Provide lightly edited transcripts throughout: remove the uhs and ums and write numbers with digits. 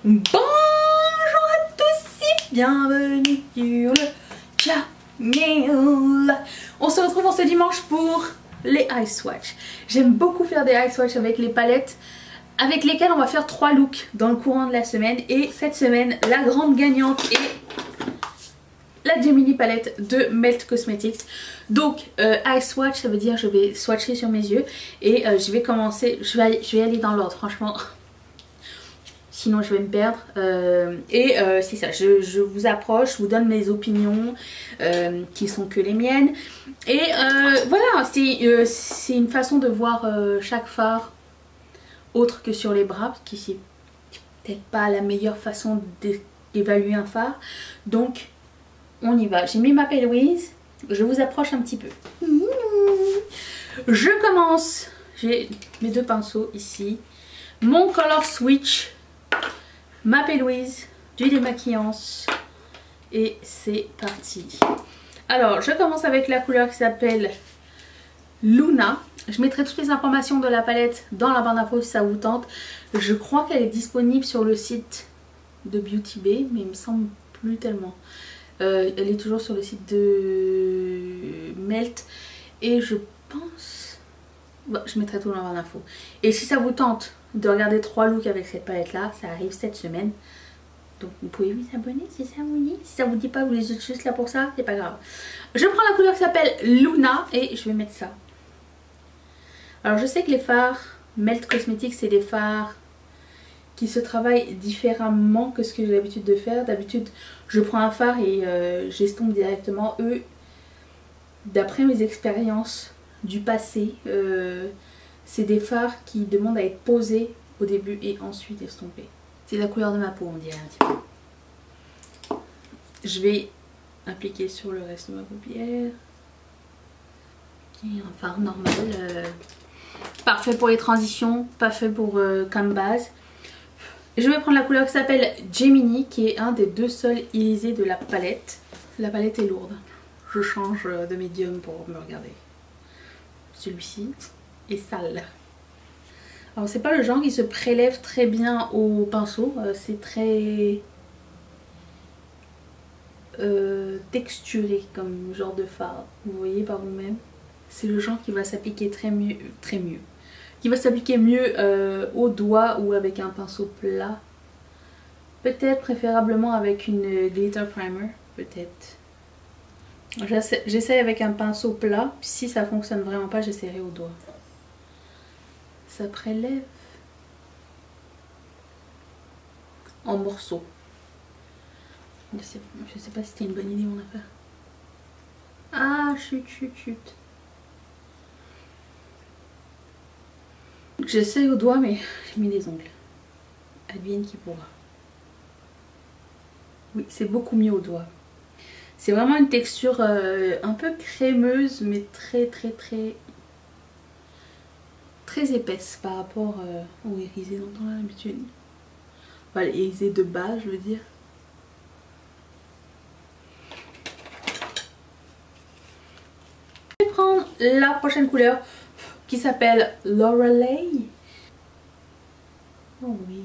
Bonjour à tous et bienvenue sur le channel. On se retrouve en ce dimanche pour les eye swatch. J'aime beaucoup faire des eye swatch avec les palettes avec lesquelles on va faire 3 looks dans le courant de la semaine. Et cette semaine, la grande gagnante est la Gemini palette de Melt Cosmetics. Donc eye swatch, ça veut dire je vais swatcher sur mes yeux. Et je vais commencer, je vais aller dans l'ordre franchement. Sinon je vais me perdre. C'est ça, je vous approche, je vous donne mes opinions qui sont que les miennes. Et voilà, c'est une façon de voir chaque fard autre que sur les bras. Parce que c'est peut-être pas la meilleure façon d'évaluer un fard. Donc on y va. J'ai mis ma Pale Louise. Je vous approche un petit peu. Je commence. J'ai mes 2 pinceaux ici. Mon Color Switch. Ma Pale Louise. Du démaquillance. Et c'est parti. Alors, je commence avec la couleur qui s'appelle Luna. Je mettrai toutes les informations de la palette dans la barre d'infos si ça vous tente. Je crois qu'elle est disponible sur le site de Beauty Bay, mais il me semble plus tellement. Elle est toujours sur le site de Melt. Et je pense... Bon, je mettrai tout dans la barre d'infos. Et si ça vous tente de regarder 3 looks avec cette palette là, ça arrive cette semaine. Donc vous pouvez vous abonner si ça vous dit. Si ça vous dit pas, vous êtes juste là pour ça, c'est pas grave. Je prends la couleur qui s'appelle Luna et je vais mettre ça. Alors je sais que les fards Melt Cosmetics, c'est des fards qui se travaillent différemment que ce que j'ai l'habitude de faire. D'habitude je prends un fard et j'estompe directement. Eux, d'après mes expériences du passé, c'est des fards qui demandent à être posés au début et ensuite estompés. C'est la couleur de ma peau, on dirait un petit peu. Je vais appliquer sur le reste de ma paupière. Qui est un fard normal. Parfait pour les transitions, parfait pour comme base. Je vais prendre la couleur qui s'appelle Gemini, qui est un des 2 seuls irisés de la palette. La palette est lourde. Je change de médium pour me regarder. Celui-ci est sale. Alors c'est pas le genre qui se prélève très bien au pinceau. C'est très texturé comme genre de fard. Vous voyez par vous-même. C'est le genre qui va s'appliquer très mieux. Qui va s'appliquer mieux au doigt ou avec un pinceau plat. Peut-être préférablement avec une glitter primer. Peut-être. J'essaye avec un pinceau plat. Puis si ça fonctionne vraiment pas, j'essaierai au doigt. Ça prélève en morceaux. Je sais pas si c'était une bonne idée mon affaire. Ah, chut. J'essaie au doigt mais j'ai mis des ongles. Advienne qui pourra. Oui, c'est beaucoup mieux au doigt. C'est vraiment une texture un peu crémeuse mais très épaisse par rapport au irisé dont on a l'habitude. Enfin, l'irisé de base, je veux dire. Je vais prendre la prochaine couleur qui s'appelle Lorelei. Oh oui.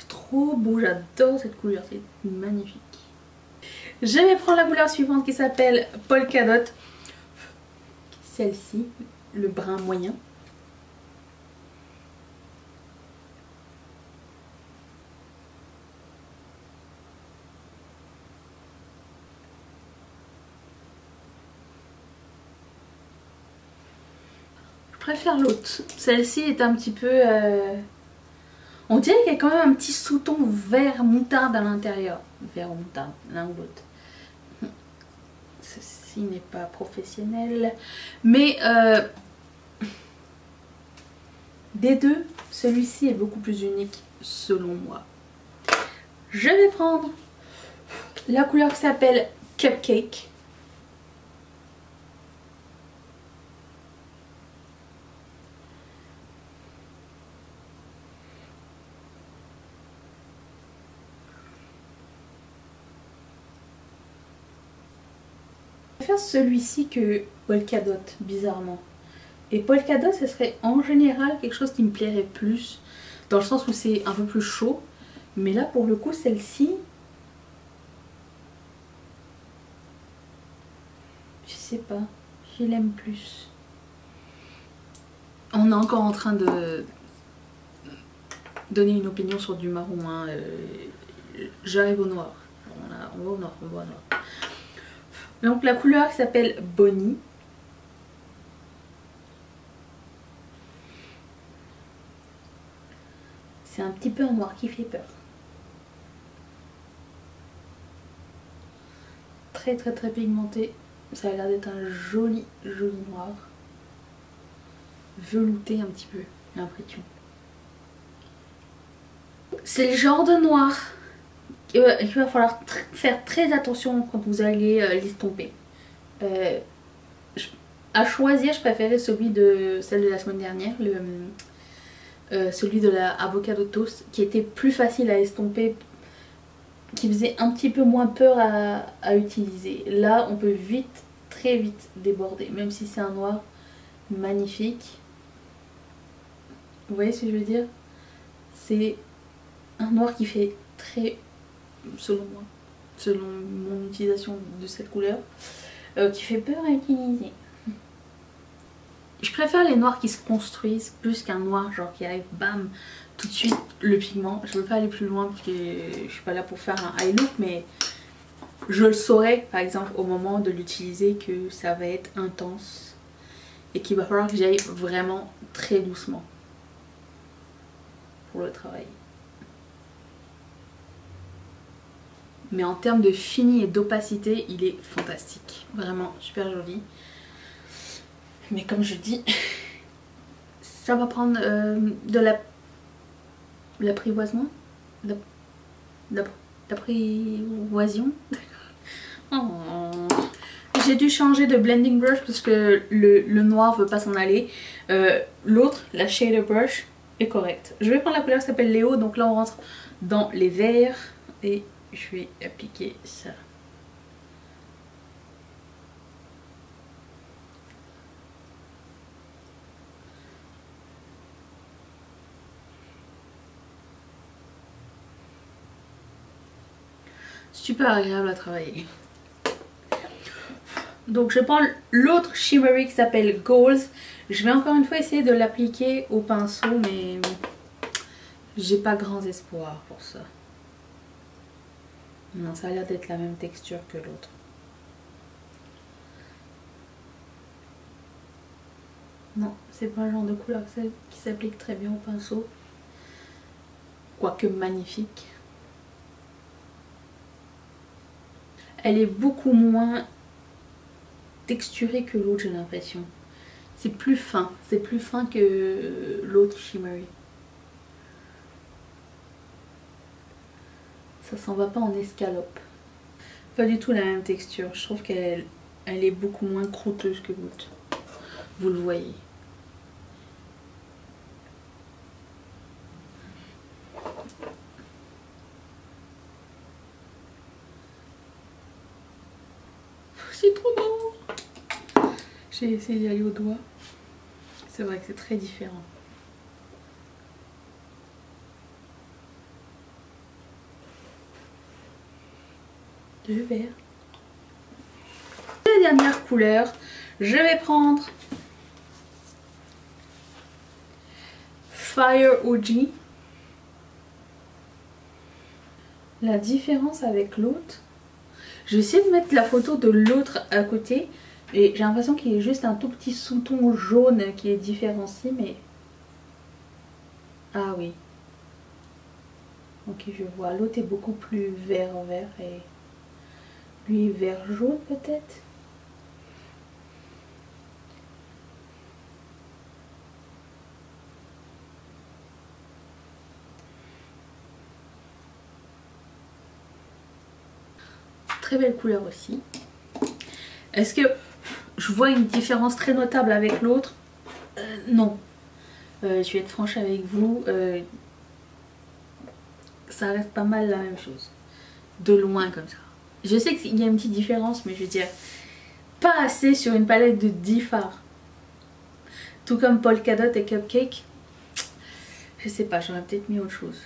Trop beau, j'adore cette couleur, c'est magnifique. Je vais prendre la couleur suivante qui s'appelle Polka Dot. Celle-ci, le brun moyen. Je préfère l'autre. Celle-ci est un petit peu... On dirait qu'il y a quand même un petit sous-ton vert moutarde à l'intérieur. Vert ou moutarde, l'un ou l'autre. Ceci n'est pas professionnel. Mais des 2, celui-ci est beaucoup plus unique selon moi. Je vais prendre la couleur qui s'appelle Cupcake. préfère celui-ci que Polkadot, bizarrement. Et Polkadot, ce serait en général quelque chose qui me plairait plus, dans le sens où c'est un peu plus chaud. Mais là, pour le coup, celle-ci, je sais pas, je l'aime plus. On est encore en train de donner une opinion sur du marron, hein. J'arrive au noir. On va au noir, on va au noir. Donc la couleur qui s'appelle Bonnie. C'est un petit peu un noir qui fait peur. Très très très pigmenté. Ça a l'air d'être un joli joli noir. Velouté un petit peu, j'ai l'impression. C'est le genre de noir qu'il va falloir faire très attention quand vous allez l'estomper. À choisir, je préférais celui de celle de la semaine dernière, celui de la avocado toast, qui était plus facile à estomper, qui faisait un petit peu moins peur à utiliser. Là, on peut vite, très vite déborder, même si c'est un noir magnifique. Vous voyez ce que je veux dire? C'est un noir qui fait très, selon moi, selon mon utilisation de cette couleur, qui fait peur à utiliser. Je préfère les noirs qui se construisent plus qu'un noir genre qui arrive bam tout de suite le pigment. Je veux pas aller plus loin parce que je suis pas là pour faire un high look, mais je le saurai par exemple au moment de l'utiliser que ça va être intense et qu'il va falloir que j'aille vraiment très doucement pour le travail. Mais en termes de fini et d'opacité, il est fantastique. Vraiment super joli. Mais comme je dis, ça va prendre de l'apprivoisement. L'apprivoision. Oh. J'ai dû changer de blending brush parce que le noir veut pas s'en aller. L'autre, la shader brush, est correcte. Je vais prendre la couleur qui s'appelle Léo. Donc là on rentre dans les verts et je vais appliquer ça. Super agréable à travailler. Donc je prends l'autre shimmery qui s'appelle Goals. Je vais encore une fois essayer de l'appliquer au pinceau, mais j'ai pas grands espoirs pour ça. Non, ça a l'air d'être la même texture que l'autre. Non, c'est pas le genre de couleur qui s'applique très bien au pinceau. Quoique magnifique. Elle est beaucoup moins texturée que l'autre, j'ai l'impression. C'est plus fin que l'autre shimmery. Ça s'en va pas en escalope. Pas du tout la même texture. Je trouve qu'elle est beaucoup moins croûteuse que l'autre. Vous le voyez. C'est trop beau. J'ai essayé d'y aller au doigt. C'est vrai que c'est très différent. Le vert. La dernière couleur, je vais prendre Fire OG. La différence avec l'autre, je vais essayer de mettre la photo de l'autre à côté. Et j'ai l'impression qu'il y a juste un tout petit sous-ton jaune qui les différencie, mais... Ah oui. Ok, je vois. L'autre est beaucoup plus vert et... Lui vert jaune peut-être. Très belle couleur aussi. Est-ce que je vois une différence très notable avec l'autre? Non. Je vais être franche avec vous. Ça reste pas mal la même chose. De loin comme ça. Je sais qu'il y a une petite différence, mais je veux dire, pas assez sur une palette de 10 fards. Tout comme Polka Dot et Cupcake. Je sais pas, j'aurais peut-être mis autre chose.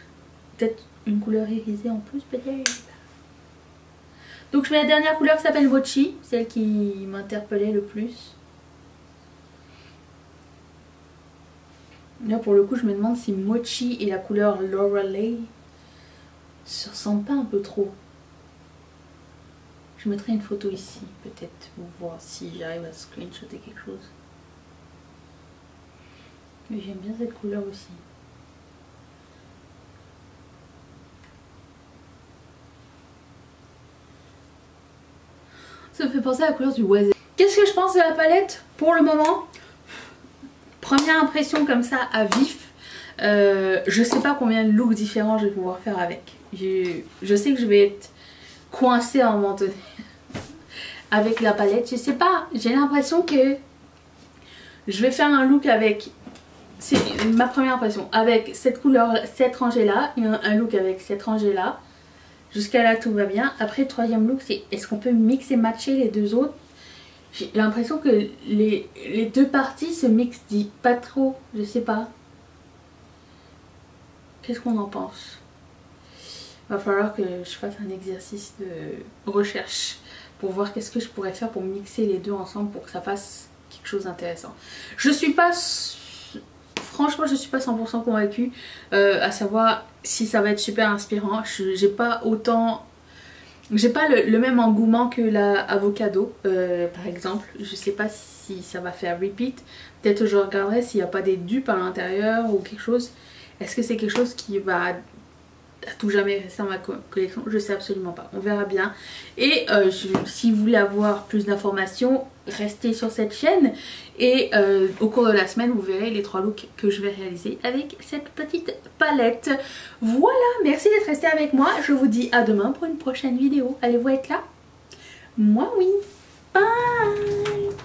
Peut-être une couleur irisée en plus, peut-être. Donc je mets la dernière couleur qui s'appelle Mochi, celle qui m'interpellait le plus. Là pour le coup je me demande si Mochi et la couleur Lorelei se ressemblent pas un peu trop. Je mettrai une photo ici peut-être pour voir si j'arrive à screenshotter quelque chose. Mais j'aime bien cette couleur aussi. Ça me fait penser à la couleur du oiseau. Qu'est-ce que je pense de la palette pour le moment? Première impression comme ça à vif. Je sais pas combien de looks différents je vais pouvoir faire avec. Je sais que je vais être coincée à un moment donné avec la palette. Je sais pas, j'ai l'impression que je vais faire un look avec... C'est ma première impression. Avec cette couleur, cette rangée là. Et un look avec cette rangée là. Jusqu'à là tout va bien. Après le troisième look c'est est-ce qu'on peut mixer matcher les deux autres? J'ai l'impression que les deux parties se mixent pas trop. Je sais pas. Qu'est-ce qu'on en pense? Va falloir que je fasse un exercice de recherche pour voir qu'est-ce que je pourrais faire pour mixer les deux ensemble pour que ça fasse quelque chose d'intéressant. Je suis pas... Franchement je suis pas 100% convaincue à savoir si ça va être super inspirant. J'ai pas autant... J'ai pas le même engouement que la avocado par exemple. Je sais pas si ça va faire repeat. Peut-être que je regarderai s'il n'y a pas des dupes à l'intérieur ou quelque chose. Est-ce que c'est quelque chose qui va à tout jamais rester dans ma collection? Je sais absolument pas. On verra bien. Et si vous voulez avoir plus d'informations, restez sur cette chaîne. Et au cours de la semaine, vous verrez les 3 looks que je vais réaliser avec cette petite palette. Voilà, merci d'être resté avec moi. Je vous dis à demain pour une prochaine vidéo. Allez-vous être là? Moi oui. Bye.